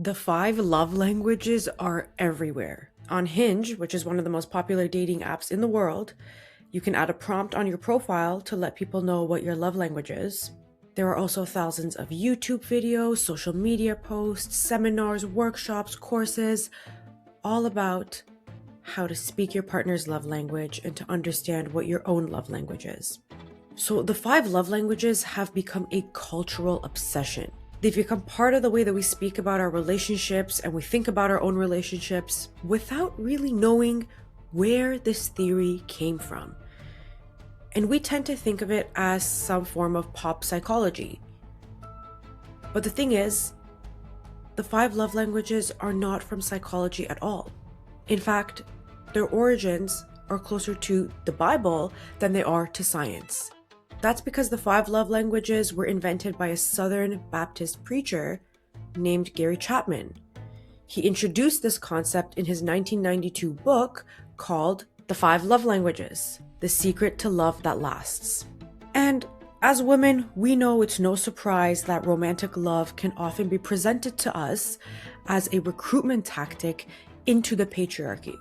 The five love languages are everywhere. On Hinge, which is one of the most popular dating apps in the world, you can add a prompt on your profile to let people know what your love language is. There are also thousands of YouTube videos, social media posts, seminars, workshops, courses, all about how to speak your partner's love language and to understand what your own love language is. So, the five love languages have become a cultural obsession. They've become part of the way that we speak about our relationships and we think about our own relationships without really knowing where this theory came from. And we tend to think of it as some form of pop psychology. But the thing is, the five love languages are not from psychology at all. In fact, their origins are closer to the Bible than they are to science. That's because the five love languages were invented by a Southern Baptist preacher named Gary Chapman. He introduced this concept in his 1992 book called The Five Love Languages: The Secret to Love That Lasts. And as women, we know it's no surprise that romantic love can often be presented to us as a recruitment tactic into the patriarchy.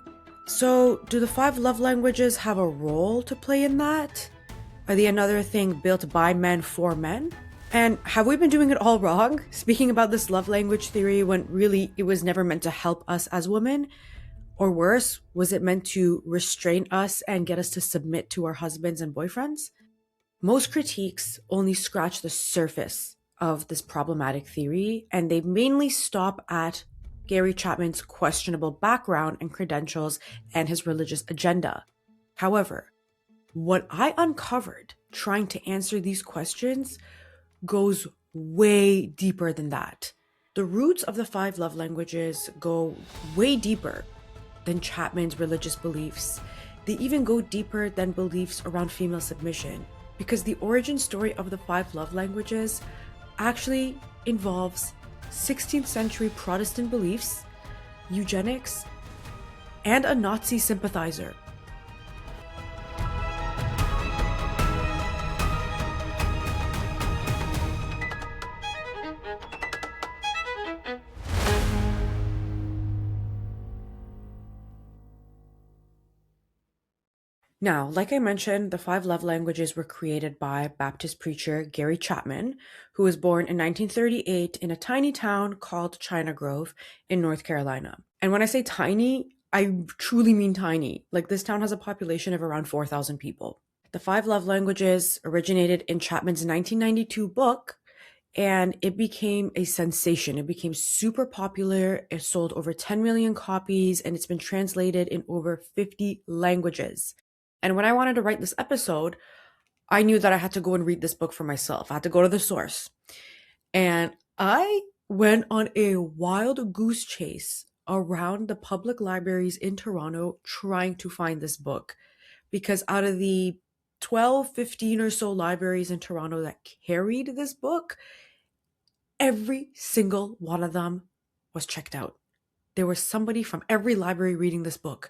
So, do the five love languages have a role to play in that? Are they another thing built by men for men? And have we been doing it all wrong? Speaking about this love language theory when really it was never meant to help us as women? Or worse, was it meant to restrain us and get us to submit to our husbands and boyfriends? Most critiques only scratch the surface of this problematic theory, and they mainly stop at Gary Chapman's questionable background and credentials and his religious agenda. However, what I uncovered trying to answer these questions goes way deeper than that. The roots of the five love languages go way deeper than Chapman's religious beliefs. They even go deeper than beliefs around female submission, because the origin story of the five love languages actually involves 16th century Protestant beliefs, eugenics, and a Nazi sympathizer. Now, like I mentioned, the five love languages were created by Baptist preacher Gary Chapman, who was born in 1938 in a tiny town called China Grove in North Carolina. And when I say tiny, I truly mean tiny. Like, this town has a population of around 4,000 people. The five love languages originated in Chapman's 1992 book, and it became a sensation. It became super popular. It sold over 10 million copies, and it's been translated in over 50 languages. And when I wanted to write this episode, I knew that I had to go and read this book for myself. I had to go to the source. And I went on a wild goose chase around the public libraries in Toronto trying to find this book. Because out of the 12, 15 or so libraries in Toronto that carried this book, every single one of them was checked out. There was somebody from every library reading this book.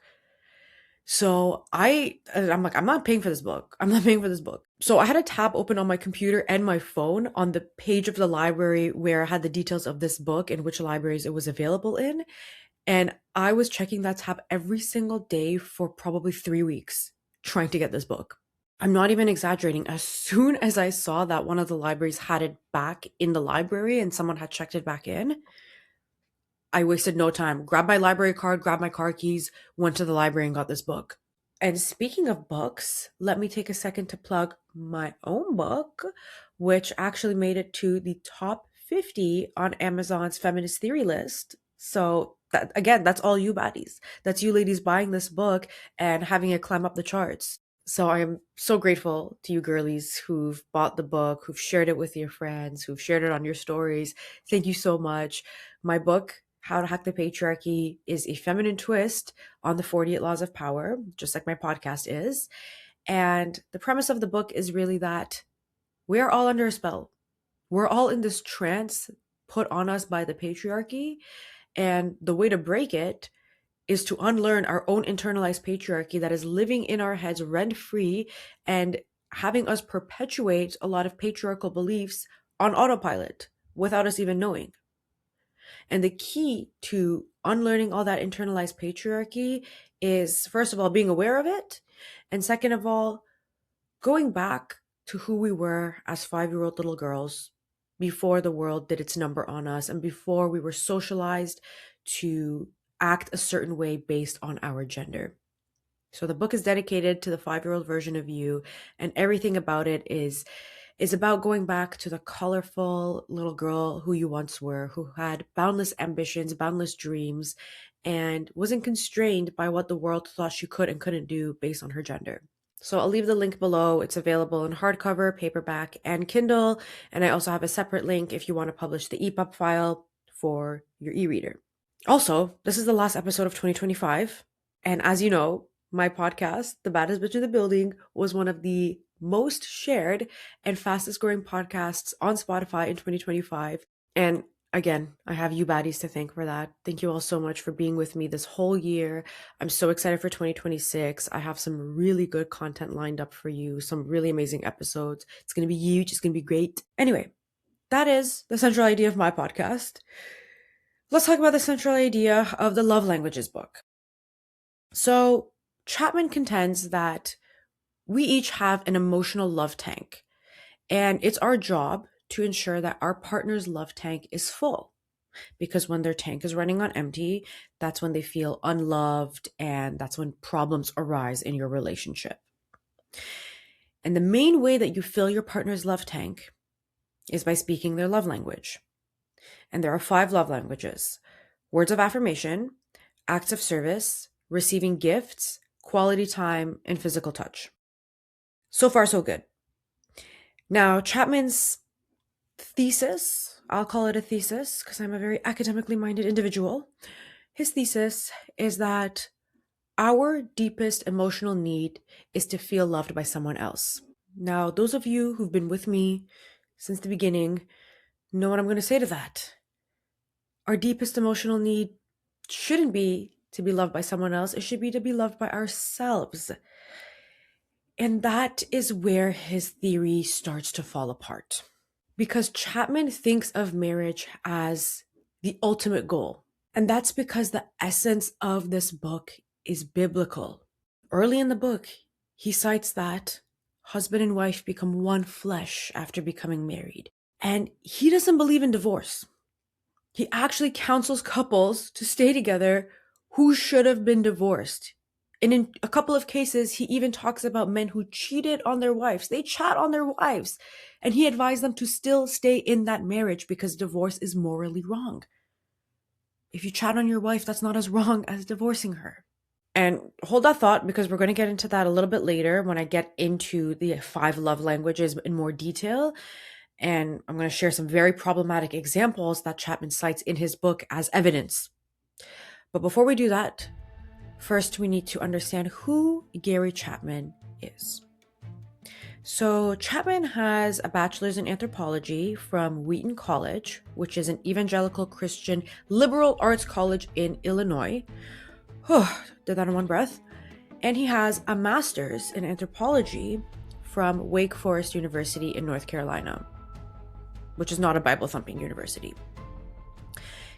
So I'm like, I'm not paying for this book. I'm not paying for this book. So I had a tab open on my computer and my phone on the page of the library where I had the details of this book and which libraries it was available in. And I was checking that tab every single day for probably 3 weeks trying to get this book. I'm not even exaggerating. As soon as I saw that one of the libraries had it back in the library and someone had checked it back in, I wasted no time. Grabbed my library card, grabbed my car keys, went to the library and got this book. And speaking of books, let me take a second to plug my own book, which actually made it to the top 50 on Amazon's feminist theory list. So that, again, that's all you baddies. That's you ladies buying this book and having it climb up the charts. So I am so grateful to you girlies who've bought the book, who've shared it with your friends, who've shared it on your stories. Thank you so much. My book, How to Hack the Patriarchy, is a feminine twist on the 48 Laws of Power, just like my podcast is. And the premise of the book is really that we're all under a spell. We're all in this trance put on us by the patriarchy. And the way to break it is to unlearn our own internalized patriarchy that is living in our heads rent-free and having us perpetuate a lot of patriarchal beliefs on autopilot without us even knowing. And the key to unlearning all that internalized patriarchy is, first of all, being aware of it. And second of all, going back to who we were as 5-year-old little girls before the world did its number on us and before we were socialized to act a certain way based on our gender. So the book is dedicated to the 5-year-old version of you, and everything about it is about going back to the colorful little girl who you once were, who had boundless ambitions, boundless dreams, and wasn't constrained by what the world thought she could and couldn't do based on her gender. So I'll leave the link below. It's available in hardcover, paperback, and Kindle. And I also have a separate link if you want to publish the EPUB file for your e-reader. Also, this is the last episode of 2025. And as you know, my podcast, The Baddest Bitch in the Building, was one of the most shared and fastest growing podcasts on Spotify in 2025. And again, I have you baddies to thank for that. Thank you all so much for being with me this whole year. I'm so excited for 2026. I have some really good content lined up for you, some really amazing episodes. It's going to be huge. It's going to be great. Anyway, that is the central idea of my podcast. Let's talk about the central idea of the Love Languages book. So Chapman contends that we each have an emotional love tank, and it's our job to ensure that our partner's love tank is full. Because when their tank is running on empty, that's when they feel unloved, and that's when problems arise in your relationship. And the main way that you fill your partner's love tank is by speaking their love language. And there are 5 love languages: words of affirmation, acts of service, receiving gifts, quality time, and physical touch. So far, so good. Now, Chapman's thesis, I'll call it a thesis because I'm a very academically minded individual. His thesis is that our deepest emotional need is to feel loved by someone else. Now, those of you who've been with me since the beginning know what I'm going to say to that. Our deepest emotional need shouldn't be to be loved by someone else. It should be to be loved by ourselves. And that is where his theory starts to fall apart. Because Chapman thinks of marriage as the ultimate goal. And that's because the essence of this book is biblical. Early in the book, he cites that husband and wife become one flesh after becoming married. And he doesn't believe in divorce. He actually counsels couples to stay together who should have been divorced. And in a couple of cases, he even talks about men who cheated on their wives. They chat on their wives. And he advised them to still stay in that marriage because divorce is morally wrong. If you chat on your wife, that's not as wrong as divorcing her. And hold that thought, because we're going to get into that a little bit later when I get into the 5 love languages in more detail. And I'm going to share some very problematic examples that Chapman cites in his book as evidence. But before we do that, first we need to understand who Gary Chapman is. So Chapman has a bachelor's in anthropology from Wheaton College, which is an evangelical Christian liberal arts college in Illinois. Did that in one breath. And he has a master's in anthropology from Wake Forest University in North Carolina, which is not a Bible-thumping university.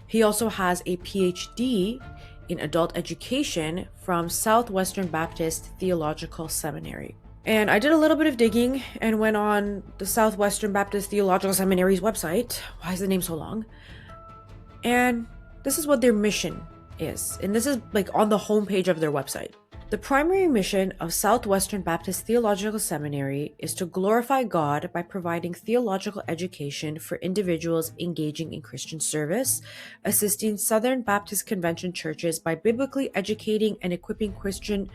He also has a PhD in adult education from Southwestern Baptist Theological Seminary. And I did a little bit of digging and went on the Southwestern Baptist Theological Seminary's website. Why is the name so long? And this is what their mission is. And this is like on the homepage of their website. The primary mission of Southwestern Baptist Theological Seminary is to glorify God by providing theological education for individuals engaging in Christian service, assisting Southern Baptist Convention churches by biblically educating and equipping Christian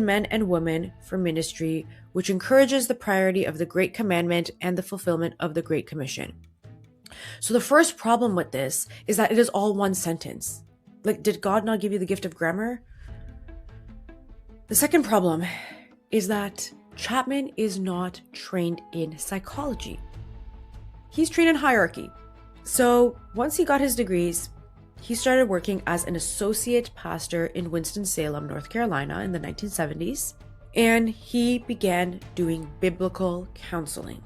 men and women for ministry, which encourages the priority of the Great Commandment and the fulfillment of the Great Commission. So the first problem with this is that it is all one sentence. Like, did God not give you the gift of grammar? The second problem is that Chapman is not trained in psychology. He's trained in hierarchy. So once he got his degrees, he started working as an associate pastor in Winston-Salem, North Carolina in the 1970s, and he began doing biblical counseling,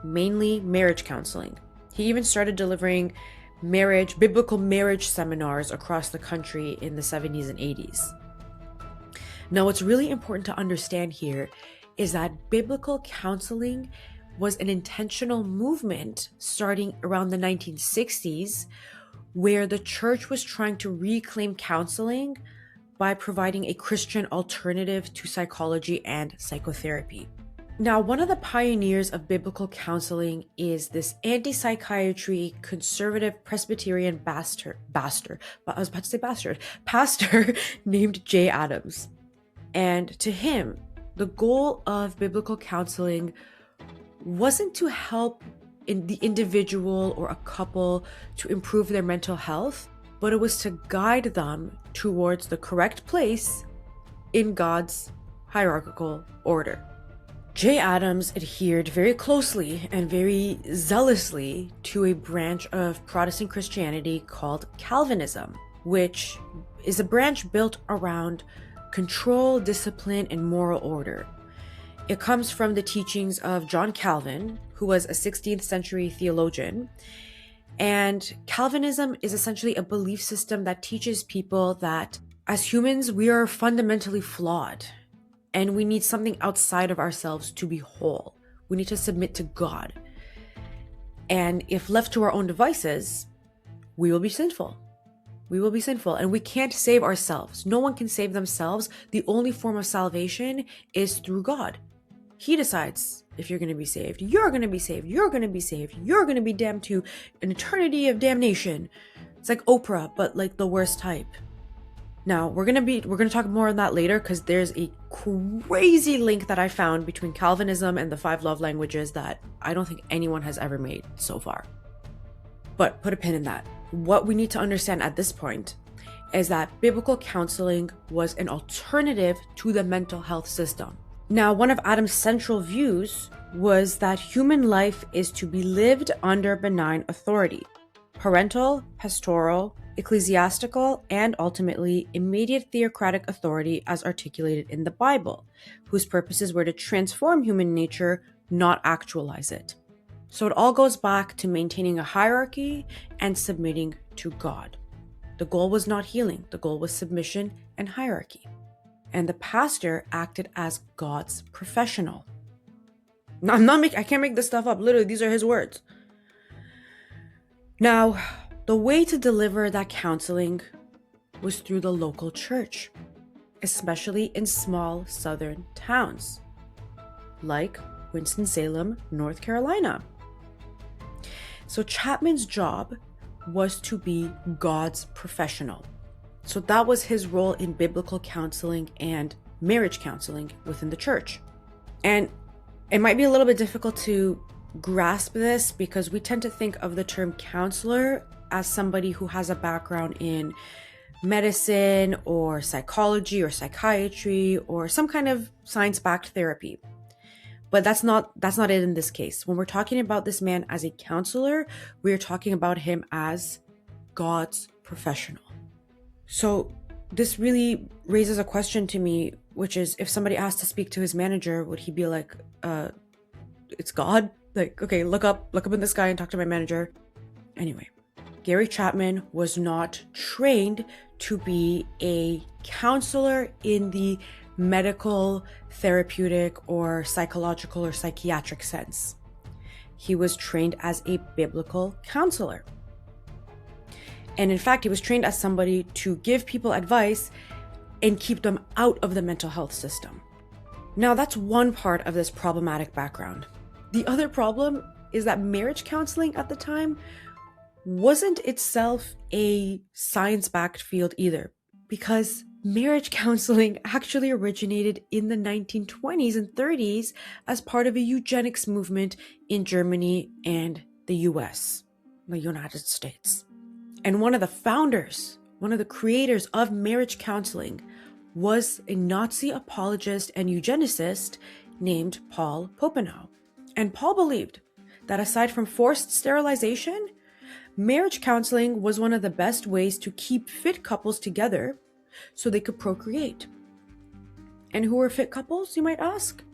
mainly marriage counseling. He even started delivering biblical marriage seminars across the country in the 70s and 80s. Now, what's really important to understand here is that biblical counseling was an intentional movement starting around the 1960s, where the church was trying to reclaim counseling by providing a Christian alternative to psychology and psychotherapy. Now, one of the pioneers of biblical counseling is this anti-psychiatry, conservative Presbyterian pastor named Jay Adams. And to him, the goal of biblical counseling wasn't to help the individual or a couple to improve their mental health, but it was to guide them towards the correct place in God's hierarchical order. Jay Adams adhered very closely and very zealously to a branch of Protestant Christianity called Calvinism, which is a branch built around control, discipline, and moral order. It comes from the teachings of John Calvin, who was a 16th century theologian. And Calvinism is essentially a belief system that teaches people that as humans, we are fundamentally flawed and we need something outside of ourselves to be whole. We need to submit to God. And if left to our own devices, we will be sinful. We will be sinful and we can't save ourselves. No one can save themselves. The only form of salvation is through God. He decides if you're going to be saved. You're going to be saved. You're going to be saved. You're going to be damned to an eternity of damnation. It's like Oprah, but like the worst type. Now, we're going to talk more on that later because there's a crazy link that I found between Calvinism and the 5 love languages that I don't think anyone has ever made so far. But put a pin in that. What we need to understand at this point is that biblical counseling was an alternative to the mental health system. Now, one of Adam's central views was that human life is to be lived under benign authority, parental, pastoral, ecclesiastical, and ultimately immediate theocratic authority as articulated in the Bible, whose purposes were to transform human nature, not actualize it. So it all goes back to maintaining a hierarchy and submitting to God. The goal was not healing. The goal was submission and hierarchy. And the pastor acted as God's professional. No, I can't make this stuff up. Literally, these are his words. Now, the way to deliver that counseling was through the local church, especially in small southern towns, like Winston-Salem, North Carolina. So Chapman's job was to be God's professional. So that was his role in biblical counseling and marriage counseling within the church. And it might be a little bit difficult to grasp this because we tend to think of the term counselor as somebody who has a background in medicine or psychology or psychiatry or some kind of science-backed therapy. But that's not it in this case. When we're talking about this man as a counselor, we're talking about him as God's professional. So this really raises a question to me, which is if somebody asked to speak to his manager, would he be like, it's God? Like, okay, look up in the sky and talk to my manager. Anyway, Gary Chapman was not trained to be a counselor in the medical, therapeutic, or psychological or psychiatric sense. He was trained as a biblical counselor. And in fact, he was trained as somebody to give people advice and keep them out of the mental health system. Now, that's one part of this problematic background. The other problem is that marriage counseling at the time wasn't itself a science-backed field either, because marriage counseling actually originated in the 1920s and 30s as part of a eugenics movement in Germany and the US, the United States. And one of the creators of marriage counseling was a Nazi apologist and eugenicist named Paul Popenow. And Paul believed that aside from forced sterilization, marriage counseling was one of the best ways to keep fit couples together so they could procreate. And who were fit couples, you might ask?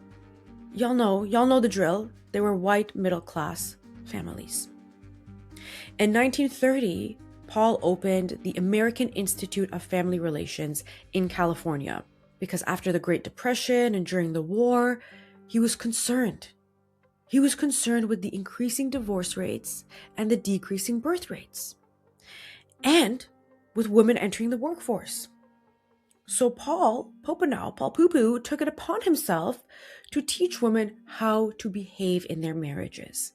Y'all know the drill. They were white middle-class families. In 1930, Paul opened the American Institute of Family Relations in California because after the Great Depression and during the war, he was concerned. He was concerned with the increasing divorce rates and the decreasing birth rates, and with women entering the workforce. So Paul Poo-Poo, took it upon himself to teach women how to behave in their marriages.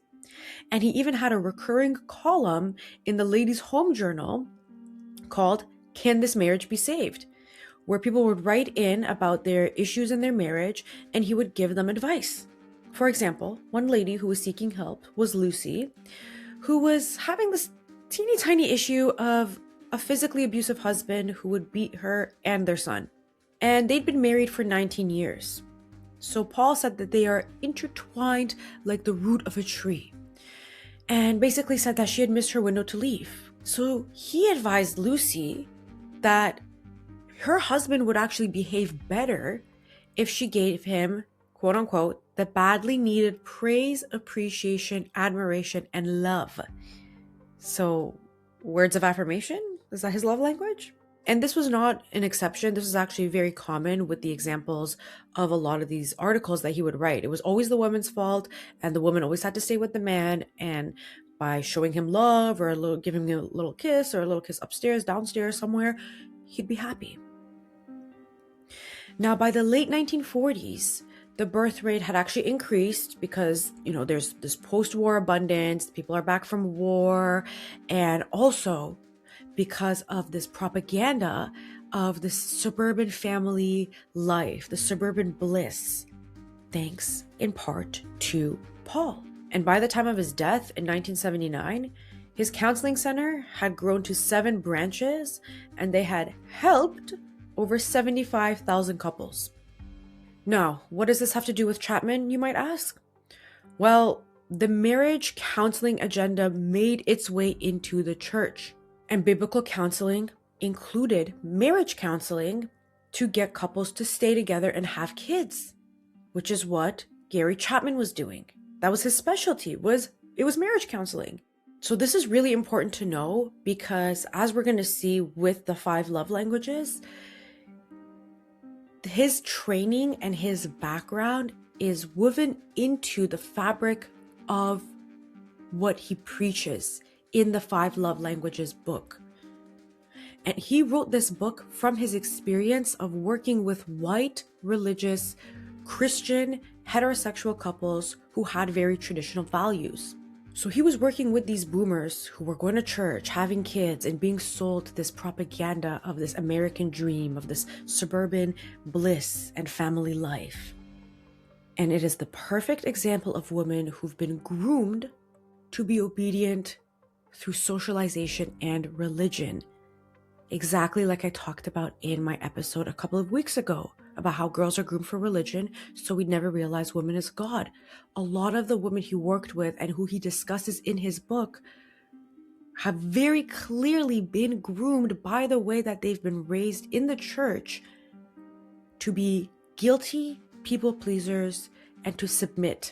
And he even had a recurring column in the Ladies' Home Journal called Can This Marriage Be Saved?, where people would write in about their issues in their marriage and he would give them advice. For example, one lady who was seeking help was Lucy, who was having this teeny tiny issue of a physically abusive husband who would beat her and their son. And they'd been married for 19 years. So Paul said that they are intertwined like the root of a tree, and basically said that she had missed her window to leave. So he advised Lucy that her husband would actually behave better if she gave him, quote unquote, the badly needed praise, appreciation, admiration, and love. So, words of affirmation? Is that his love language? And this was not an exception. This was actually very common with the examples of a lot of these articles that he would write. It was always the woman's fault, and the woman always had to stay with the man. And by showing him love or giving him a little kiss or a little kiss upstairs, downstairs, somewhere, he'd be happy. Now, by the late 1940s, the birth rate had actually increased because, there's this post-war abundance, people are back from war, and also because of this propaganda of this suburban family life, the suburban bliss, thanks in part to Paul. And by the time of his death in 1979, his counseling center had grown to 7 branches, and they had helped over 75,000 couples. Now, what does this have to do with Chapman, you might ask? Well, the marriage counseling agenda made its way into the church, and biblical counseling included marriage counseling to get couples to stay together and have kids, which is what Gary Chapman was doing. That was his specialty, it was marriage counseling. So this is really important to know because, as we're going to see with the 5 love languages, his training and his background is woven into the fabric of what he preaches in the 5 love languages book. And he wrote this book from his experience of working with white, religious, Christian, heterosexual couples who had very traditional values. So he was working with these boomers who were going to church, having kids, and being sold this propaganda of this American dream, of this suburban bliss and family life. And it is the perfect example of women who've been groomed to be obedient through socialization and religion. Exactly like I talked about in my episode a couple of weeks ago about how girls are groomed for religion, so we'd never realize women as God. A lot of the women he worked with and who he discusses in his book have very clearly been groomed by the way that they've been raised in the church to be guilty people pleasers and to submit.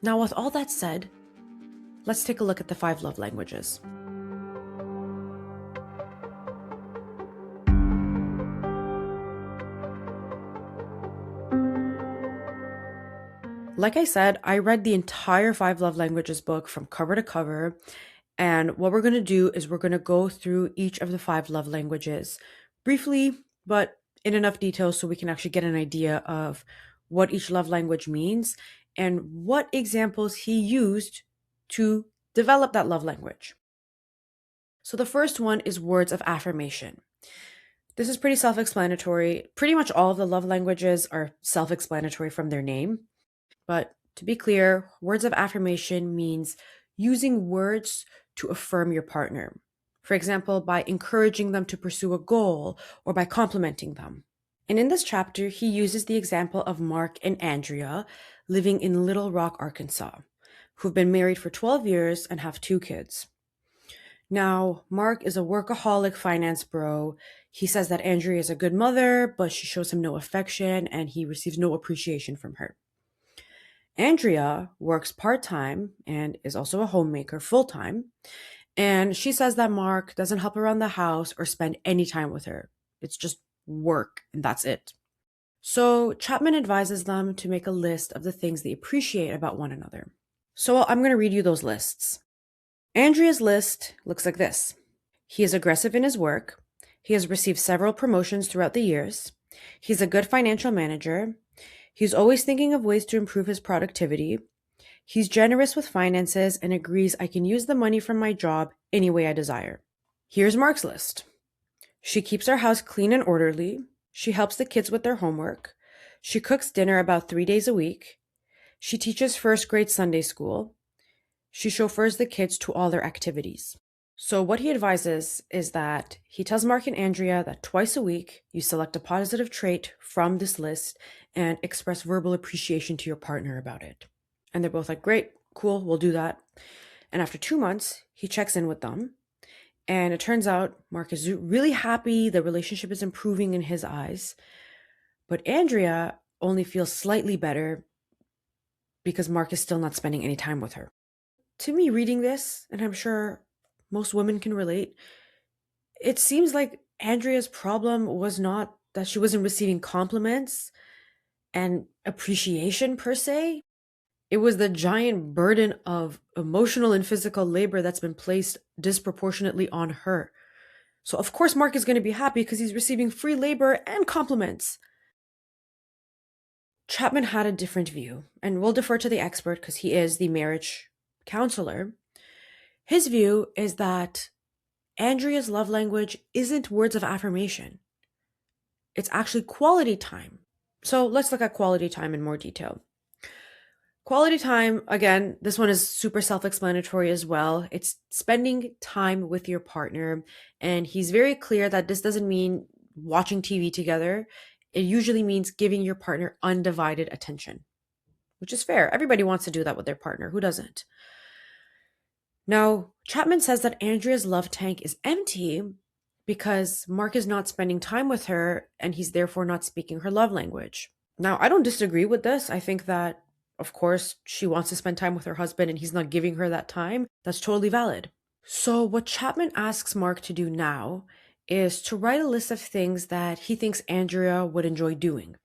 Now, with all that said, let's take a look at the 5 love languages. Like I said, I read the entire 5 love languages book from cover to cover. And what we're going to do is we're going to go through each of the 5 love languages briefly, but in enough detail so we can actually get an idea of what each love language means and what examples he used to develop that love language. So the first one is words of affirmation. This is pretty self-explanatory. Pretty much all of the love languages are self-explanatory from their name. But to be clear, words of affirmation means using words to affirm your partner. For example, by encouraging them to pursue a goal or by complimenting them. And in this chapter, he uses the example of Mark and Andrea living in Little Rock, Arkansas, who've been married for 12 years and have 2 kids. Now, Mark is a workaholic finance bro. He says that Andrea is a good mother, but she shows him no affection and he receives no appreciation from her. Andrea works part-time and is also a homemaker full-time, And she says that Mark doesn't help around the house or spend any time with her. It's just work, and that's it. So Chapman advises them to make a list of the things they appreciate about one another. So I'm going to read you those lists. Andrea's list looks like this. He is aggressive in his work. He has received several promotions throughout the years. He's a good financial manager. He's always thinking of ways to improve his productivity. He's generous with finances and agrees I can use the money from my job any way I desire. Here's Mark's list. She keeps our house clean and orderly. She helps the kids with their homework. She cooks dinner about 3 days a week. She teaches first grade Sunday school. She chauffeurs the kids to all their activities. So what he advises is that he tells Mark and Andrea that twice a week you select a positive trait from this list and express verbal appreciation to your partner about it. And they're both like, great, cool, we'll do that. And after 2 months, he checks in with them. And it turns out Mark is really happy. The relationship is improving in his eyes. But Andrea only feels slightly better because Mark is still not spending any time with her. To me, reading this, and I'm sure most women can relate, it seems like Andrea's problem was not that she wasn't receiving compliments and appreciation per se. It was the giant burden of emotional and physical labor that's been placed disproportionately on her. So of course Mark is going to be happy because he's receiving free labor and compliments. Chapman had a different view, and we'll defer to the expert because he is the marriage counselor. His view is that Andrea's love language isn't words of affirmation. It's actually quality time. So let's look at quality time in more detail. Quality time, again, this one is super self-explanatory as well. It's spending time with your partner. And he's very clear that this doesn't mean watching TV together. It usually means giving your partner undivided attention, which is fair. Everybody wants to do that with their partner. Who doesn't? Now, Chapman says that Andrea's love tank is empty because Mark is not spending time with her and he's therefore not speaking her love language. Now, I don't disagree with this. I think that, of course, she wants to spend time with her husband and he's not giving her that time. That's totally valid. So, what Chapman asks Mark to do now is to write a list of things that he thinks Andrea would enjoy doing.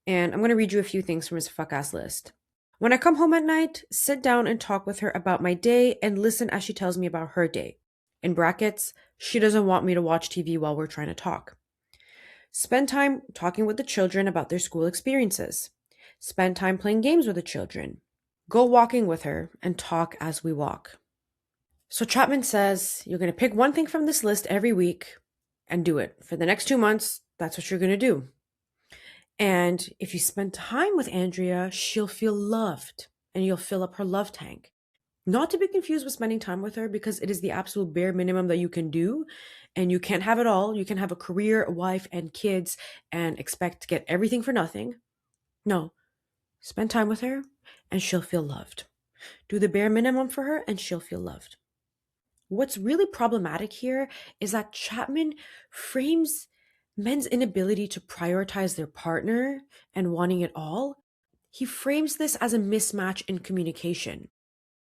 And I'm going to read you a few things from his fuck ass list. When I come home at night, sit down and talk with her about my day and listen as she tells me about her day. In brackets, she doesn't want me to watch TV while we're trying to talk. Spend time talking with the children about their school experiences. Spend time playing games with the children. Go walking with her and talk as we walk. So Chapman says you're going to pick one thing from this list every week and do it. For the next 2 months, that's what you're going to do. And if you spend time with Andrea, she'll feel loved and you'll fill up her love tank. Not to be confused with spending time with her because it is the absolute bare minimum that you can do. And you can't have it all. You can have a career, a wife, and kids and expect to get everything for nothing. No, spend time with her and she'll feel loved. Do the bare minimum for her and she'll feel loved. What's really problematic here is that Chapman frames men's inability to prioritize their partner and wanting it all. He frames this as a mismatch in communication.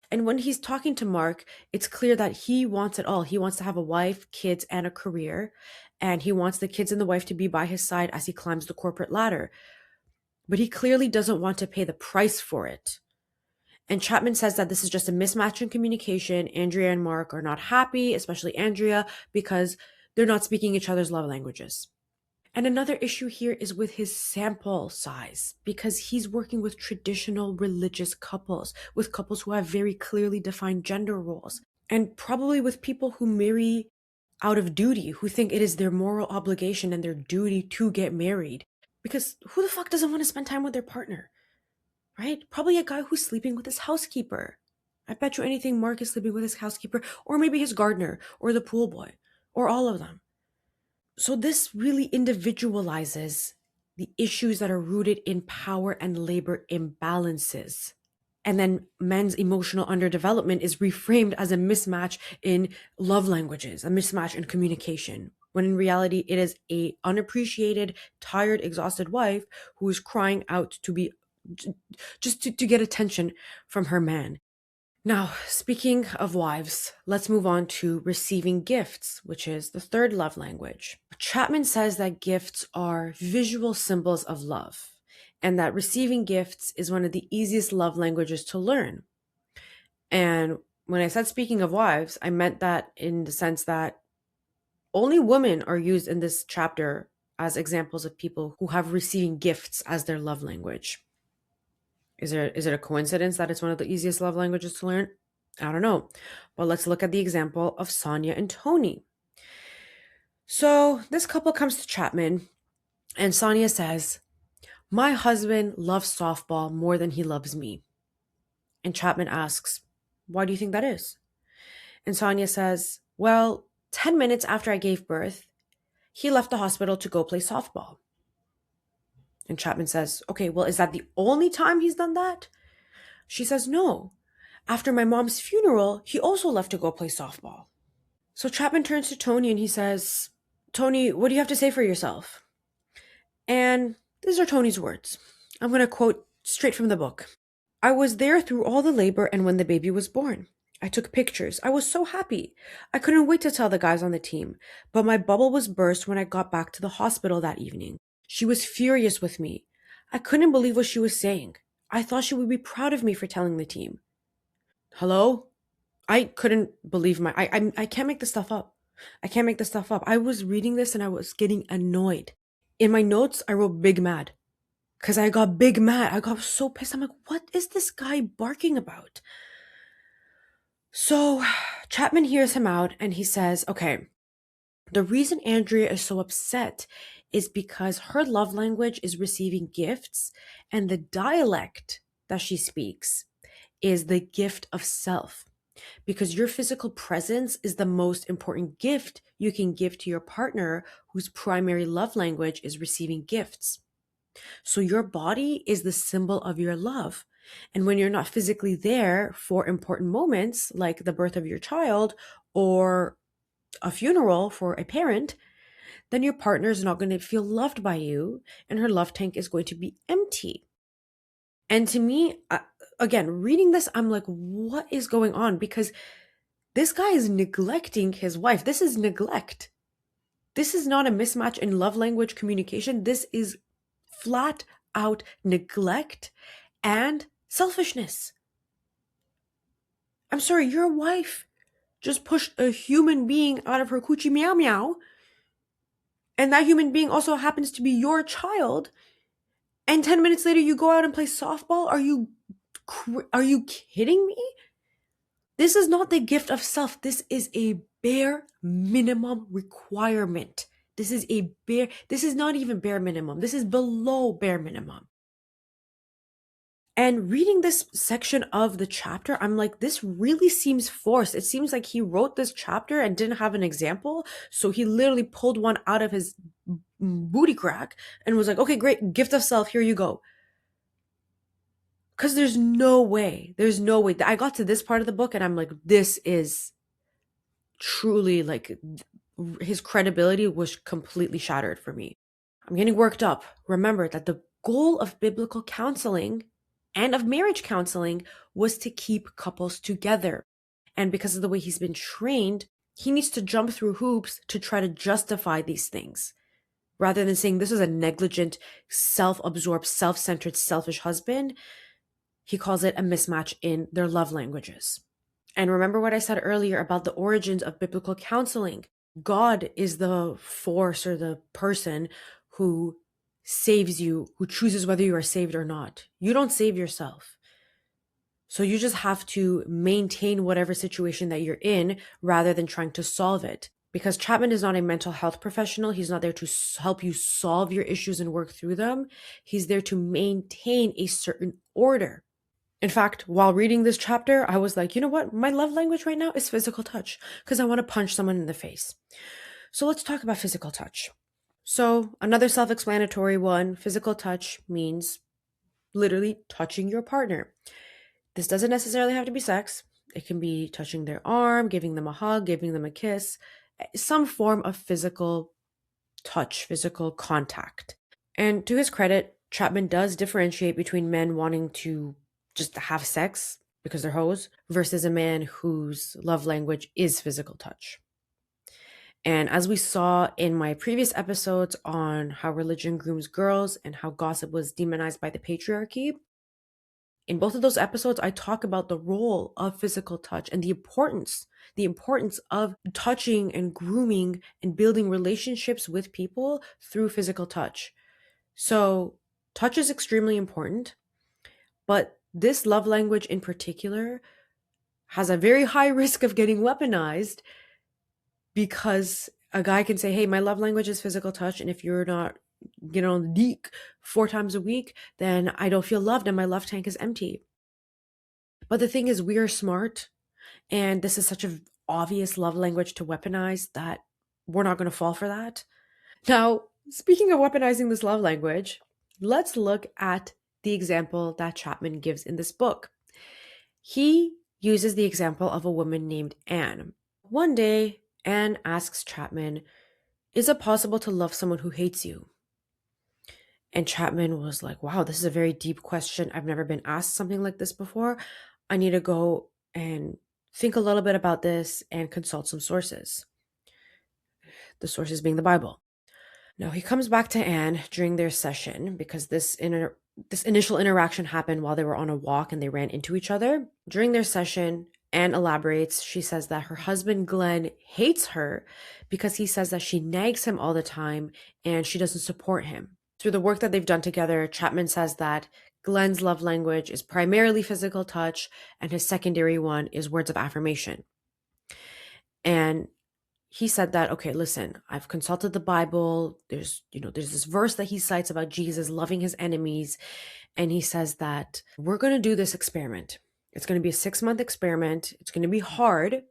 And when he's talking to Mark, it's clear that he wants it all. He wants to have a wife, kids, and a career. And he wants the kids and the wife to be by his side as he climbs the corporate ladder. But he clearly doesn't want to pay the price for it. And Chapman says that this is just a mismatch in communication. Andrea and Mark are not happy, especially Andrea, because they're not speaking each other's love languages. And another issue here is with his sample size, because he's working with traditional religious couples, with couples who have very clearly defined gender roles, and probably with people who marry out of duty, who think it is their moral obligation and their duty to get married. Because who the fuck doesn't want to spend time with their partner? Right? Probably a guy who's sleeping with his housekeeper. I bet you anything Mark is sleeping with his housekeeper, or maybe his gardener, or the pool boy, or all of them. So this really individualizes the issues that are rooted in power and labor imbalances. And then men's emotional underdevelopment is reframed as a mismatch in love languages, a mismatch in communication, when in reality it is a unappreciated, tired, exhausted wife who is crying out to be just to get attention from her man. Now, speaking of wives, let's move on to receiving gifts, which is the third love language. Chapman says that gifts are visual symbols of love, and that receiving gifts is one of the easiest love languages to learn. And when I said speaking of wives, I meant that in the sense that only women are used in this chapter as examples of people who have receiving gifts as their love language. Is it a coincidence that it's one of the easiest love languages to learn? I don't know. But let's look at the example of Sonia and Tony. So this couple comes to Chapman, and Sonia says, "My husband loves softball more than he loves me." And Chapman asks, "Why do you think that is?" And Sonia says, "Well, 10 minutes after I gave birth, he left the hospital to go play softball." And Chapman says, "Okay, well, is that the only time he's done that?" She says, "No. After my mom's funeral, he also left to go play softball." So Chapman turns to Tony and he says, "Tony, what do you have to say for yourself?" And these are Tony's words. I'm going to quote straight from the book. "I was there through all the labor and when the baby was born. I took pictures. I was so happy. I couldn't wait to tell the guys on the team. But my bubble was burst when I got back to the hospital that evening. She was furious with me. I couldn't believe what she was saying. I thought she would be proud of me for telling the team." Hello? I couldn't believe I can't make this stuff up. I can't make this stuff up. I was reading this and I was getting annoyed. In my notes, I wrote big mad. Because I got big mad. I got so pissed. I'm like, what is this guy barking about? So Chapman hears him out and he says, okay, the reason Andrea is so upset is because her love language is receiving gifts, and the dialect that she speaks is the gift of self. Because your physical presence is the most important gift you can give to your partner whose primary love language is receiving gifts. So your body is the symbol of your love. And when you're not physically there for important moments like the birth of your child or a funeral for a parent, then your partner is not going to feel loved by you and her love tank is going to be empty. And to me, again, reading this, I'm like, what is going on? Because this guy is neglecting his wife. This is neglect. This is not a mismatch in love language communication. This is flat out neglect and selfishness. I'm sorry, your wife just pushed a human being out of her coochie meow meow, and that human being also happens to be your child, and 10 minutes later you go out and play softball? Are you kidding me? This is not the gift of self. This is a bare minimum requirement. This is not even bare minimum. This is below bare minimum. And reading this section of the chapter, I'm like, this really seems forced. It seems like he wrote this chapter and didn't have an example. So he literally pulled one out of his booty crack and was like, okay, great, gift of self, here you go. Because there's no way. I got to this part of the book and I'm like, this is truly like his credibility was completely shattered for me. I'm getting worked up. Remember that the goal of biblical counseling and of marriage counseling was to keep couples together. And because of the way he's been trained, he needs to jump through hoops to try to justify these things. Rather than saying this is a negligent, self-absorbed, self-centered, selfish husband, he calls it a mismatch in their love languages. And remember what I said earlier about the origins of biblical counseling. God is the force or the person who saves you, who chooses whether you are saved or not. You don't save yourself. So you just have to maintain whatever situation that you're in rather than trying to solve it. Because Chapman is not a mental health professional. He's not there to help you solve your issues and work through them. He's there to maintain a certain order. In fact, while reading this chapter, I was like, you know what? My love language right now is physical touch because I want to punch someone in the face. So let's talk about physical touch. So another self-explanatory one, physical touch means literally touching your partner. This doesn't necessarily have to be sex. It can be touching their arm, giving them a hug, giving them a kiss, some form of physical touch, physical contact. And to his credit, Chapman does differentiate between men wanting to just have sex because they're hoes, versus a man whose love language is physical touch. And as we saw in my previous episodes on how religion grooms girls and how gossip was demonized by the patriarchy, in both of those episodes, I talk about the role of physical touch and the importance of touching and grooming and building relationships with people through physical touch. So, touch is extremely important, but this love language in particular has a very high risk of getting weaponized because a guy can say, hey, my love language is physical touch. And if you're not, on the deek 4 times a week, then I don't feel loved and my love tank is empty. But the thing is, we are smart. And this is such an obvious love language to weaponize that we're not going to fall for that. Now, speaking of weaponizing this love language, let's look at the example that Chapman gives in this book. He uses the example of a woman named Anne. One day, Anne asks Chapman, is it possible to love someone who hates you? And Chapman was like, wow, this is a very deep question. I've never been asked something like this before. I need to go and think a little bit about this and consult some sources. The sources being the Bible. Now he comes back to Anne during their session because this initial interaction happened while they were on a walk and they ran into each other. During their session, Anne elaborates. She says that her husband, Glenn, hates her because he says that she nags him all the time and she doesn't support him. Through the work that they've done together, Chapman says that Glenn's love language is primarily physical touch and his secondary one is words of affirmation. And he said that, okay, listen, I've consulted the Bible. There's this verse that he cites about Jesus loving his enemies. And he says that we're going to do this experiment. It's going to be a 6-month experiment. It's going to be hard.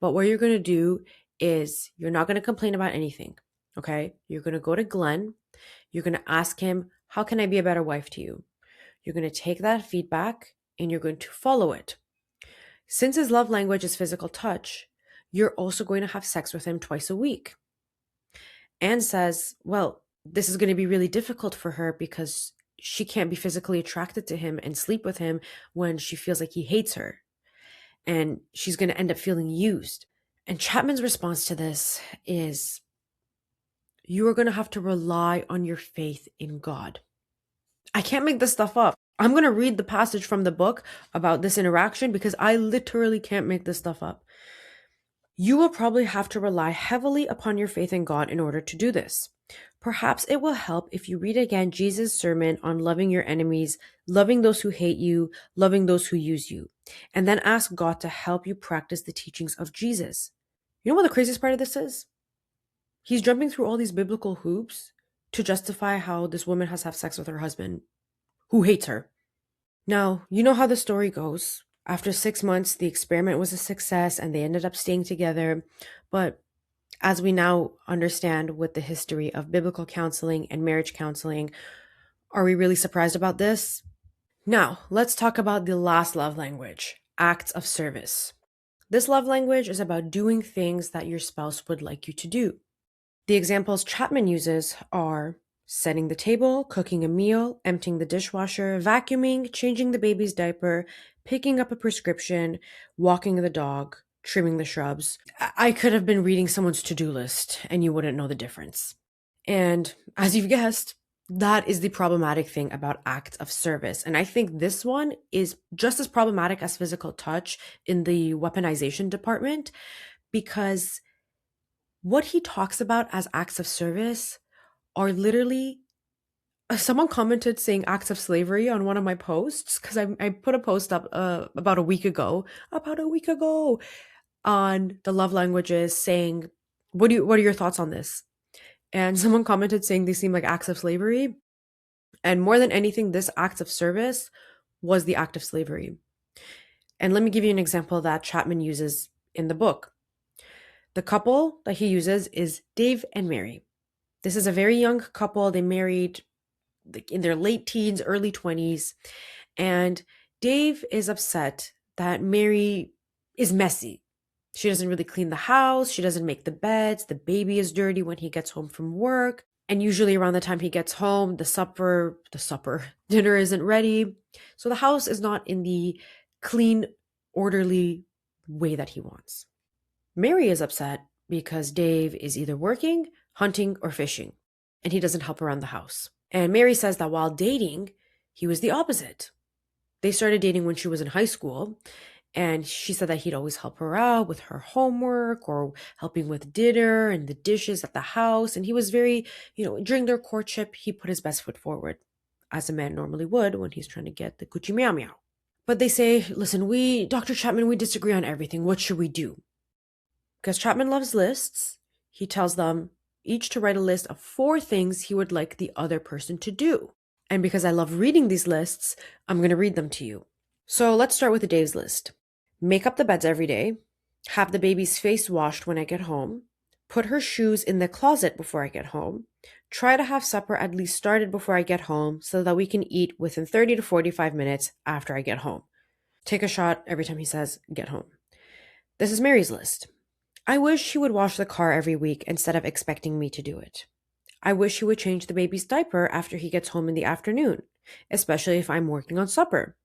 But what you're going to do is you're not going to complain about anything. Okay. You're going to go to Glenn. You're going to ask him, how can I be a better wife to you? You're going to take that feedback and you're going to follow it. Since his love language is physical touch, you're also going to have sex with him twice a week. Anne says, well, this is going to be really difficult for her because she can't be physically attracted to him and sleep with him when she feels like he hates her. And she's going to end up feeling used. And Chapman's response to this is, you are going to have to rely on your faith in God. I can't make this stuff up. I'm going to read the passage from the book about this interaction because I literally can't make this stuff up. You will probably have to rely heavily upon your faith in God in order to do this. Perhaps it will help if you read again Jesus' sermon on loving your enemies, loving those who hate you, loving those who use you, and then ask God to help you practice the teachings of Jesus. You know what the craziest part of this is? He's jumping through all these biblical hoops to justify how this woman has to have sex with her husband, who hates her. Now, you know how the story goes. After 6 months, the experiment was a success and they ended up staying together. But as we now understand with the history of biblical counseling and marriage counseling, are we really surprised about this? Now, let's talk about the last love language, acts of service. This love language is about doing things that your spouse would like you to do. The examples Chapman uses are setting the table, cooking a meal, emptying the dishwasher, vacuuming, changing the baby's diaper, picking up a prescription, walking the dog, trimming the shrubs. I could have been reading someone's to-do list and you wouldn't know the difference. And as you've guessed, that is the problematic thing about acts of service. And I think this one is just as problematic as physical touch in the weaponization department, because what he talks about as acts of service are literally, someone commented saying acts of slavery on one of my posts, because I put a post up about a week ago on the love languages saying, what are your thoughts on this? And someone commented saying they seem like acts of slavery. And more than anything, this act of service was the act of slavery. And let me give you an example that Chapman uses in the book. The couple that he uses is Dave and Mary. This is a very young couple. They married in their late teens, early 20s. And Dave is upset that Mary is messy. She doesn't really clean the house. She doesn't make the beds. The baby is dirty when he gets home from work. And usually around the time he gets home, dinner isn't ready. So the house is not in the clean, orderly way that he wants. Mary is upset because Dave is either working, hunting, or fishing, and he doesn't help around the house. And Mary says that while dating, he was the opposite. They started dating when she was in high school, and she said that he'd always help her out with her homework or helping with dinner and the dishes at the house. And he was very, during their courtship, he put his best foot forward, as a man normally would when he's trying to get the coochie meow meow. But they say, listen, Dr. Chapman, we disagree on everything. What should we do? Because Chapman loves lists, he tells them each to write a list of 4 things he would like the other person to do. And because I love reading these lists, I'm going to read them to you. So let's start with Dave's list. Make up the beds every day, have the baby's face washed when I get home, put her shoes in the closet before I get home, try to have supper at least started before I get home so that we can eat within 30 to 45 minutes after I get home. Take a shot every time he says, get home. This is Mary's list. I wish he would wash the car every week instead of expecting me to do it. I wish he would change the baby's diaper after he gets home in the afternoon, especially if I'm working on supper.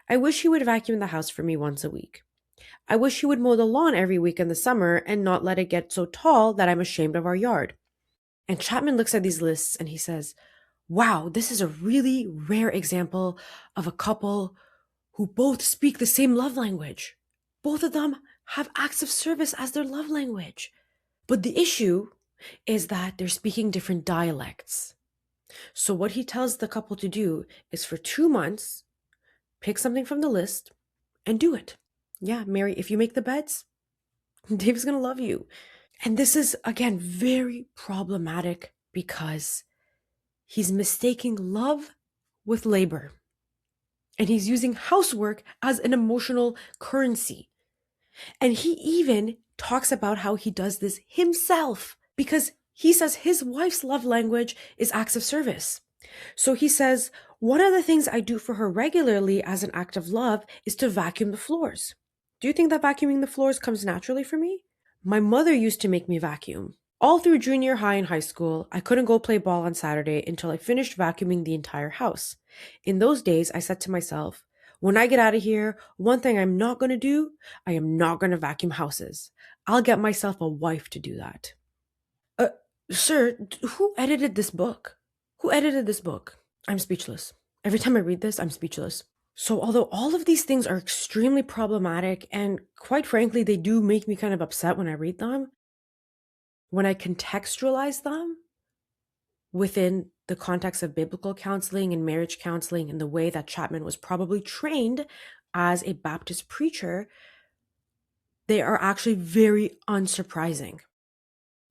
I wish he would vacuum the house for me once a week. I wish he would mow the lawn every week in the summer and not let it get so tall that I'm ashamed of our yard. And Chapman looks at these lists and he says, wow, this is a really rare example of a couple who both speak the same love language. Both of them have acts of service as their love language. But the issue is that they're speaking different dialects. So what he tells the couple to do is for 2 months, pick something from the list and do it. Yeah, Mary, if you make the beds, Dave's going to love you. And this is, again, very problematic because he's mistaking love with labor. And he's using housework as an emotional currency. And he even talks about how he does this himself because he says his wife's love language is acts of service. So he says, one of the things I do for her regularly as an act of love is to vacuum the floors. Do you think that vacuuming the floors comes naturally for me? My mother used to make me vacuum. All through junior high and high school, I couldn't go play ball on Saturday until I finished vacuuming the entire house. In those days, I said to myself, when I get out of here, one thing I'm not going to do, I am not going to vacuum houses. I'll get myself a wife to do that. Sir, who edited this book? Who edited this book? I'm speechless. Every time I read this, I'm speechless. So although all of these things are extremely problematic and quite frankly, they do make me kind of upset when I read them, when I contextualize them within the context of biblical counseling and marriage counseling and the way that Chapman was probably trained as a Baptist preacher, they are actually very unsurprising.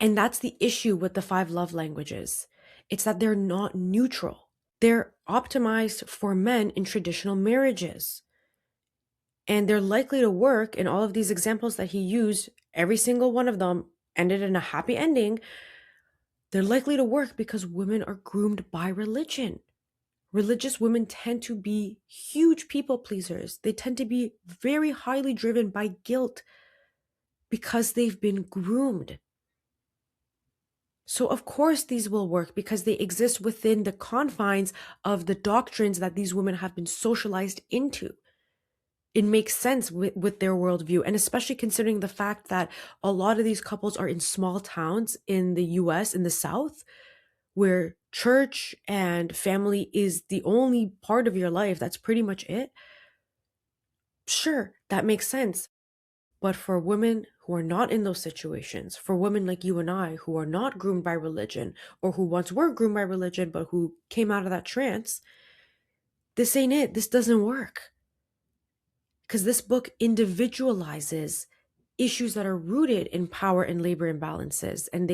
And that's the issue with the 5 love languages. It's that they're not neutral. They're optimized for men in traditional marriages. And they're likely to work in all of these examples that he used. Every single one of them ended in a happy ending. They're likely to work because women are groomed by religion. Religious women tend to be huge people pleasers. They tend to be very highly driven by guilt because they've been groomed. So of course these will work because they exist within the confines of the doctrines that these women have been socialized into. It makes sense with their worldview, and especially considering the fact that a lot of these couples are in small towns in the US, in the South, where church and family is the only part of your life. That's pretty much it. Sure, that makes sense. But for women who are not in those situations, for women like you and I who are not groomed by religion or who once were groomed by religion but who came out of that trance, this ain't it. This doesn't work. Because this book individualizes issues that are rooted in power and labor imbalances. And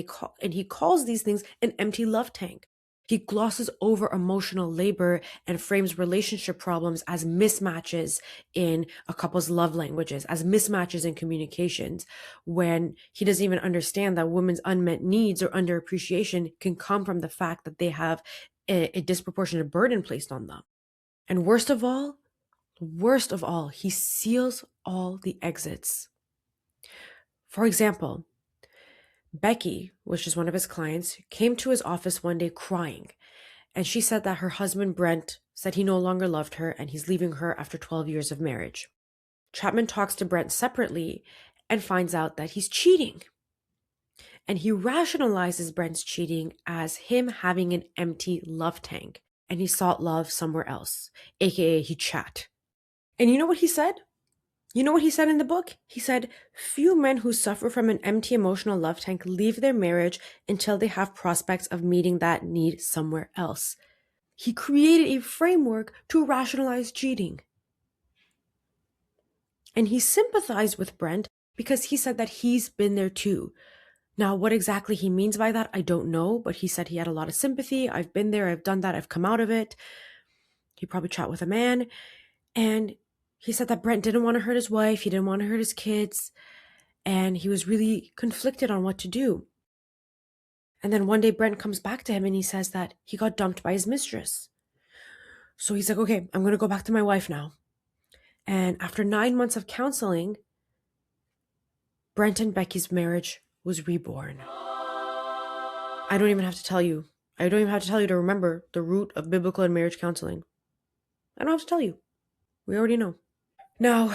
he calls these things an empty love tank. He glosses over emotional labor and frames relationship problems as mismatches in a couple's love languages, as mismatches in communications, when he doesn't even understand that women's unmet needs or underappreciation can come from the fact that they have a disproportionate burden placed on them. And worst of all, he seals all the exits. For example, Becky, which is one of his clients, came to his office one day crying, and she said that her husband Brent said he no longer loved her and he's leaving her after 12 years of marriage. Chapman talks to Brent separately and finds out that he's cheating. And he rationalizes Brent's cheating as him having an empty love tank, and he sought love somewhere else, aka he chat. And you know what he said? You know what he said in the book? He said, few men who suffer from an empty emotional love tank leave their marriage until they have prospects of meeting that need somewhere else. He created a framework to rationalize cheating. And he sympathized with Brent because he said that he's been there too. Now, what exactly he means by that, I don't know, but he said he had a lot of sympathy. I've been there, I've done that, I've come out of it. He probably chat with a man. And he said that Brent didn't want to hurt his wife, he didn't want to hurt his kids, and he was really conflicted on what to do. And then one day Brent comes back to him and he says that he got dumped by his mistress. So he's like, okay, I'm going to go back to my wife now. And after 9 months of counseling, Brent and Becky's marriage was reborn. I don't even have to tell you. I don't even have to tell you to remember the root of biblical and marriage counseling. I don't have to tell you. We already know. Now,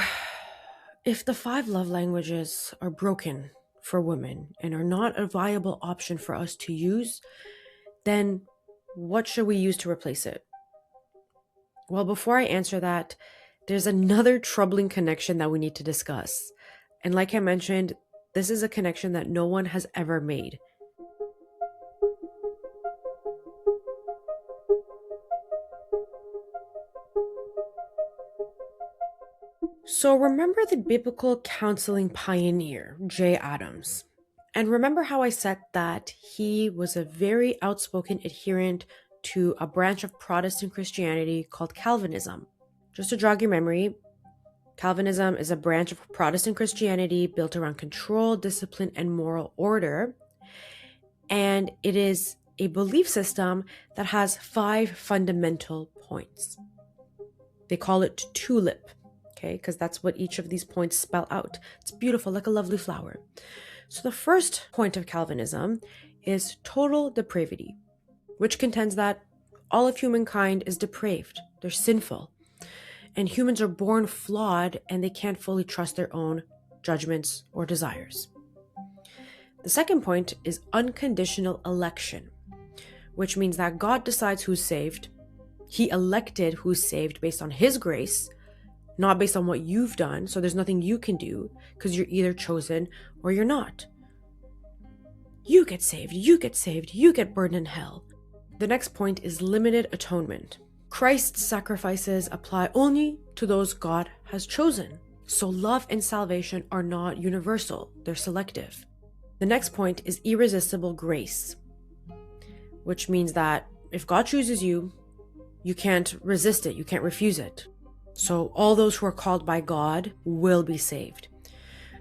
if the 5 love languages are broken for women and are not a viable option for us to use, then what should we use to replace it? Well, before I answer that, there's another troubling connection that we need to discuss. And like I mentioned, this is a connection that no one has ever made. So remember the biblical counseling pioneer, J. Adams. And remember how I said that he was a very outspoken adherent to a branch of Protestant Christianity called Calvinism. Just to jog your memory, Calvinism is a branch of Protestant Christianity built around control, discipline, and moral order. And it is a belief system that has 5 fundamental points. They call it TULIP, okay, because that's what each of these points spell out. It's beautiful, like a lovely flower. So the first point of Calvinism is total depravity, which contends that all of humankind is depraved. They're sinful. And humans are born flawed and they can't fully trust their own judgments or desires. The second point is unconditional election, which means that God decides who's saved. He elected who's saved based on his grace, not based on what you've done. So there's nothing you can do because you're either chosen or you're not. You get saved, you get saved, you get burned in hell. The next point is limited atonement. Christ's sacrifices apply only to those God has chosen. So love and salvation are not universal, they're selective. The next point is irresistible grace, which means that if God chooses you, you can't resist it, you can't refuse it. So all those who are called by God will be saved.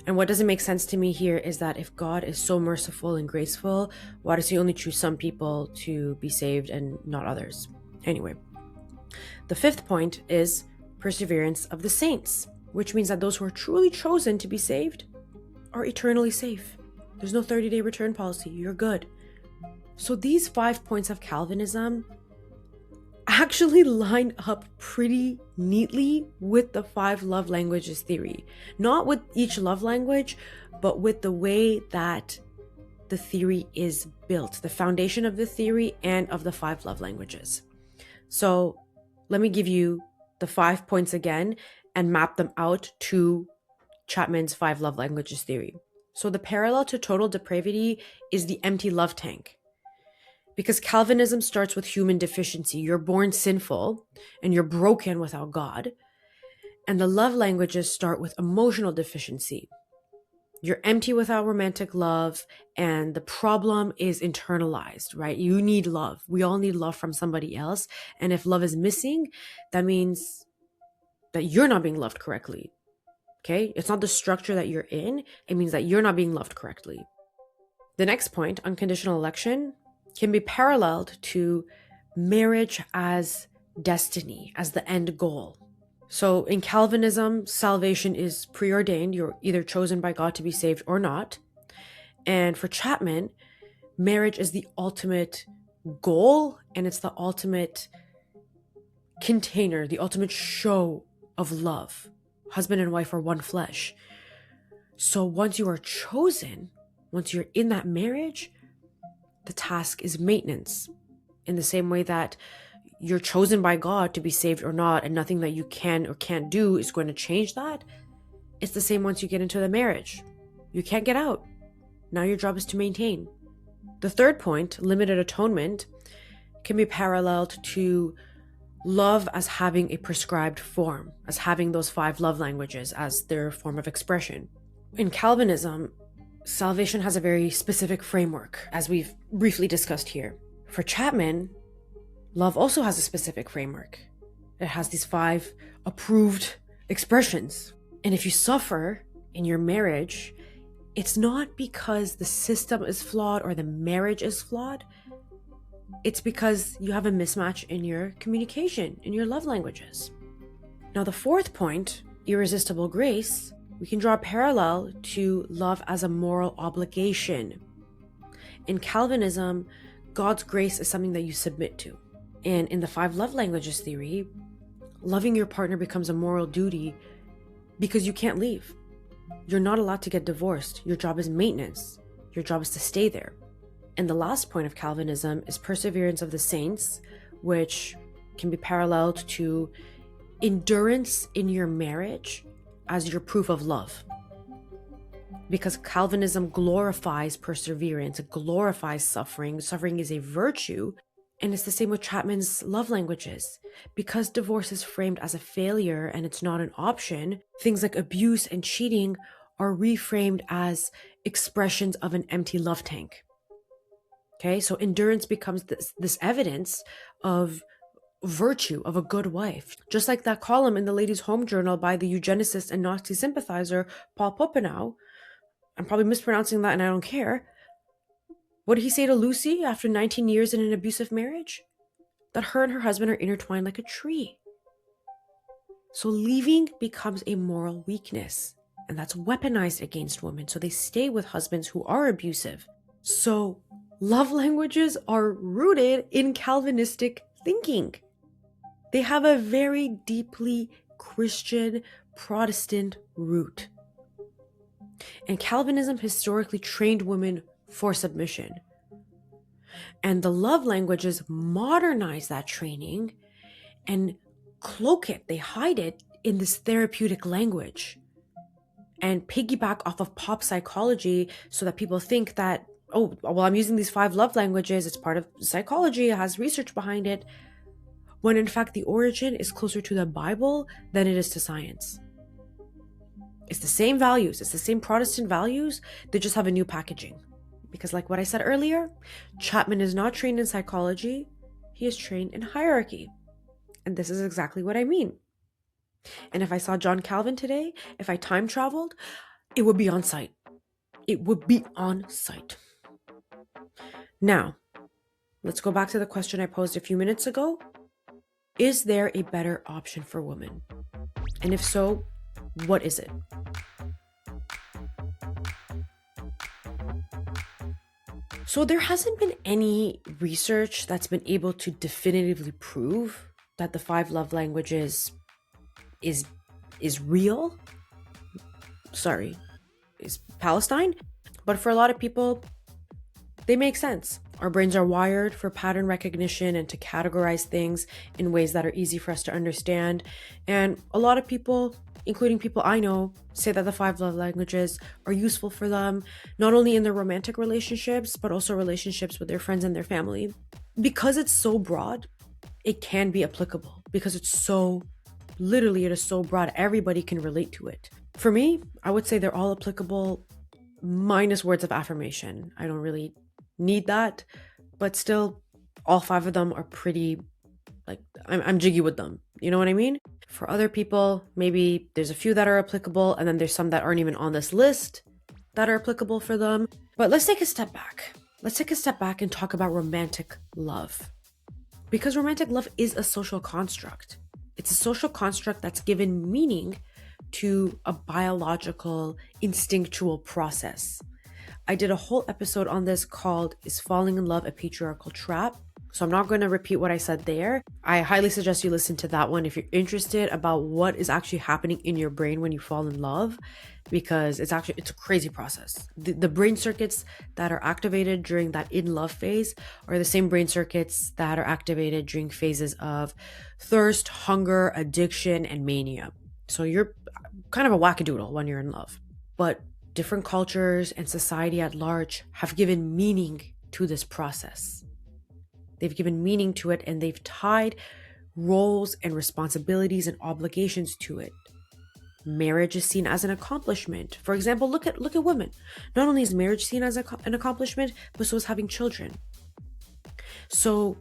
And what doesn't make sense to me here is that if God is so merciful and graceful, why does he only choose some people to be saved and not others? Anyway, the fifth point is perseverance of the saints, which means that those who are truly chosen to be saved are eternally safe. There's no 30-day return policy. You're good. So these 5 points of Calvinism actually line up pretty neatly with the 5 love languages theory. Not with each love language, but with the way that the theory is built, the foundation of the theory and of the 5 love languages. So let me give you the 5 points again and map them out to Chapman's 5 love languages theory. So the parallel to total depravity is the empty love tank. Because Calvinism starts with human deficiency. You're born sinful and you're broken without God. And the love languages start with emotional deficiency. You're empty without romantic love, and the problem is internalized, right? You need love. We all need love from somebody else. And if love is missing, that means that you're not being loved correctly. Okay? It's not the structure that you're in. It means that you're not being loved correctly. The next point, unconditional election, can be paralleled to marriage as destiny, as the end goal. So in Calvinism, salvation is preordained. You're either chosen by God to be saved or not. And for Chapman, marriage is the ultimate goal, and it's the ultimate container, the ultimate show of love, Husband and wife are one flesh. So once you are chosen, once you're in that marriage, the task is maintenance. In the same way that you're chosen by God to be saved or not, and nothing that you can or can't do is going to change that, it's the same once you get into the marriage. You can't get out. Now your job is to maintain. The third point, limited atonement, can be paralleled to love as having a prescribed form, as having those 5 love languages as their form of expression. In Calvinism, salvation has a very specific framework, as we've briefly discussed here. For Chapman, love also has a specific framework. It has these 5 approved expressions. And if you suffer in your marriage, it's not because the system is flawed or the marriage is flawed. It's because you have a mismatch in your communication, in your love languages. Now, the fourth point, irresistible grace, we can draw a parallel to love as a moral obligation. In Calvinism, God's grace is something that you submit to. And in the 5 love languages theory, loving your partner becomes a moral duty because you can't leave. You're not allowed to get divorced. Your job is maintenance. Your job is to stay there. And the last point of Calvinism is perseverance of the saints, which can be paralleled to endurance in your marriage as your proof of love. Because Calvinism glorifies perseverance, it glorifies suffering. Suffering is a virtue. And it's the same with Chapman's love languages. Because divorce is framed as a failure and it's not an option, things like abuse and cheating are reframed as expressions of an empty love tank. Okay, so endurance becomes this evidence of virtue, of a good wife. Just like that column in the Ladies' Home Journal by the eugenicist and Nazi sympathizer Paul Popenow. I'm probably mispronouncing that and I don't care. What did he say to Lucy after 19 years in an abusive marriage? That her and her husband are intertwined like a tree. So leaving becomes a moral weakness, and that's weaponized against women. So they stay with husbands who are abusive. So love languages are rooted in Calvinistic thinking. They have a very deeply Christian Protestant root. And Calvinism historically trained women for submission. And the love languages modernize that training and cloak it, they hide it in this therapeutic language and piggyback off of pop psychology so that people think that, oh, well, I'm using these 5 love languages, it's part of psychology, it has research behind it, when in fact the origin is closer to the Bible than it is to science. It's the same values, it's the same Protestant values, they just have a new packaging. Because like what I said earlier, Chapman is not trained in psychology, he is trained in hierarchy. And this is exactly what I mean. And if I saw John Calvin today, if I time traveled, it would be on site. It would be on site. Now, let's go back to the question I posed a few minutes ago. Is there a better option for women? And if so, what is it? So there hasn't been any research that's been able to definitively prove that the 5 love languages is real. Sorry, is Palestine. But for a lot of people, they make sense. Our brains are wired for pattern recognition and to categorize things in ways that are easy for us to understand. And a lot of people, including people I know, say that the 5 love languages are useful for them, not only in their romantic relationships, but also relationships with their friends and their family. Because it's so broad, it can be applicable. Because it's so, literally, it is so broad, everybody can relate to it. For me, I would say they're all applicable, minus words of affirmation. I don't really need that, but still, all 5 of them are pretty, like, I'm jiggy with them. You know what I mean? For other people, maybe there's a few that are applicable, and then there's some that aren't even on this list that are applicable for them. But let's take a step back. Let's take a step back and talk about romantic love. Because romantic love is a social construct. It's a social construct that's given meaning to a biological, instinctual process. I did a whole episode on this called "Is Falling in Love a Patriarchal Trap?" So I'm not going to repeat what I said there. I highly suggest you listen to that one if you're interested about what is actually happening in your brain when you fall in love, because it's a crazy process. The brain circuits that are activated during that in love phase are the same brain circuits that are activated during phases of thirst, hunger, addiction, and mania. So you're kind of a wackadoodle when you're in love. But different cultures and society at large have given meaning to this process. They've given meaning to it, and they've tied roles and responsibilities and obligations to it. Marriage is seen as an accomplishment. For example, look at women. Not only is marriage seen as an accomplishment, but so is having children. So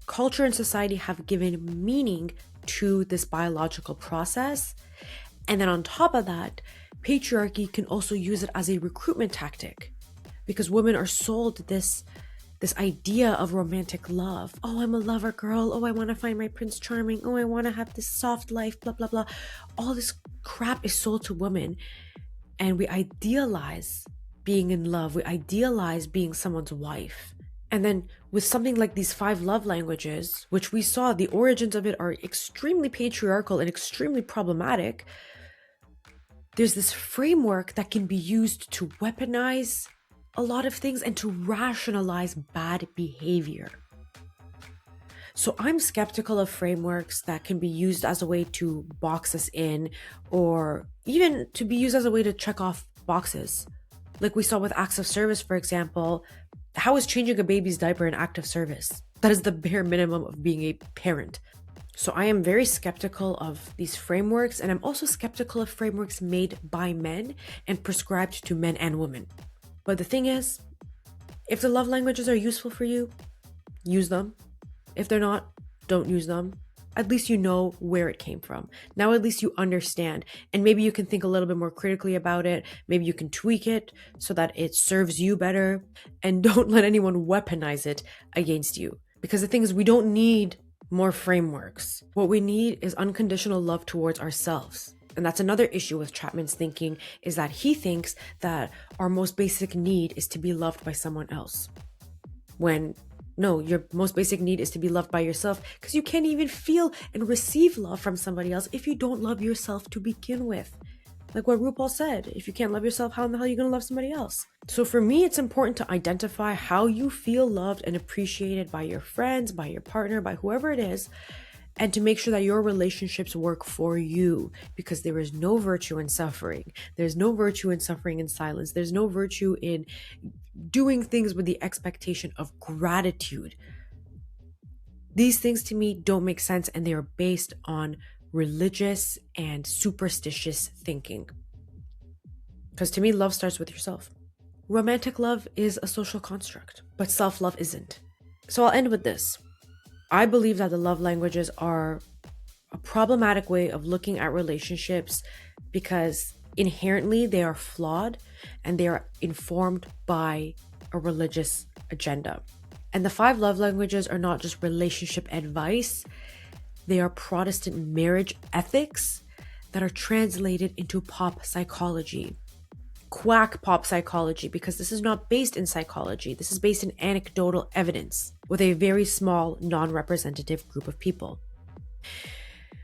culture and society have given meaning to this biological process. And then on top of that, patriarchy can also use it as a recruitment tactic, because women are sold this idea of romantic love. Oh, I'm a lover girl. Oh, I want to find my Prince Charming. Oh, I want to have this soft life, blah, blah, blah. All this crap is sold to women. And we idealize being in love. We idealize being someone's wife. And then with something like these 5 love languages, which we saw the origins of it are extremely patriarchal and extremely problematic, there's this framework that can be used to weaponize a lot of things and to rationalize bad behavior. So I'm skeptical of frameworks that can be used as a way to box us in, or even to be used as a way to check off boxes. Like we saw with acts of service, for example. How is changing a baby's diaper an act of service? That is the bare minimum of being a parent. So I am very skeptical of these frameworks, and I'm also skeptical of frameworks made by men and prescribed to men and women. But the thing is, if the love languages are useful for you, use them. If they're not, don't use them. At least you know where it came from. Now at least you understand. And maybe you can think a little bit more critically about it. Maybe you can tweak it so that it serves you better. And don't let anyone weaponize it against you. Because the thing is, we don't need more frameworks. What we need is unconditional love towards ourselves. And that's another issue with Chapman's thinking, is that he thinks that our most basic need is to be loved by someone else. When no, your most basic need is to be loved by yourself, because you can't even feel and receive love from somebody else if you don't love yourself to begin with. Like what RuPaul said, if you can't love yourself, how in the hell are you going to love somebody else? So for me, it's important to identify how you feel loved and appreciated by your friends, by your partner, by whoever it is, and to make sure that your relationships work for you, because there is no virtue in suffering. There's no virtue in suffering in silence. There's no virtue in doing things with the expectation of gratitude. These things to me don't make sense, and they are based on religious and superstitious thinking. Because to me, love starts with yourself. Romantic love is a social construct, but self-love isn't. So I'll end with this. I believe that the love languages are a problematic way of looking at relationships, because inherently they are flawed and they are informed by a religious agenda. And the 5 love languages are not just relationship advice. They are Protestant marriage ethics that are translated into pop psychology. Quack pop psychology, because this is not based in psychology. This is based in anecdotal evidence with a very small, non-representative group of people.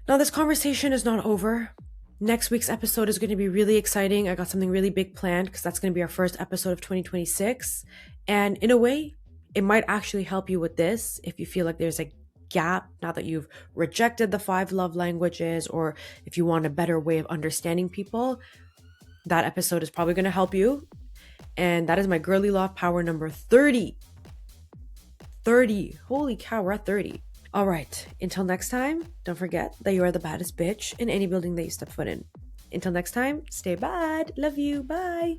Now, this conversation is not over. Next week's episode is going to be really exciting. I got something really big planned, because that's going to be our first episode of 2026. And in a way, it might actually help you with this if you feel like there's a gap now that you've rejected the 5 love languages, or if you want a better way of understanding people. That episode is probably going to help you. And that is my girly love power number 30. 30. Holy cow, we're at 30. All right. Until next time, don't forget that you are the baddest bitch in any building that you step foot in. Until next time, stay bad. Love you. Bye.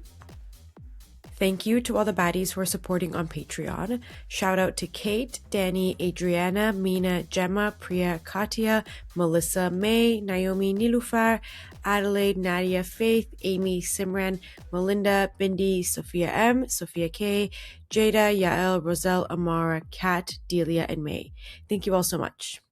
Thank you to all the baddies who are supporting on Patreon. Shout out to Kate, Danny, Adriana, Mina, Gemma, Priya, Katya, Melissa, May, Naomi, Nilufar, Adelaide, Nadia, Faith, Amy, Simran, Melinda, Bindi, Sophia M, Sophia K, Jada, Yael, Roselle, Amara, Kat, Delia, and May. Thank you all so much.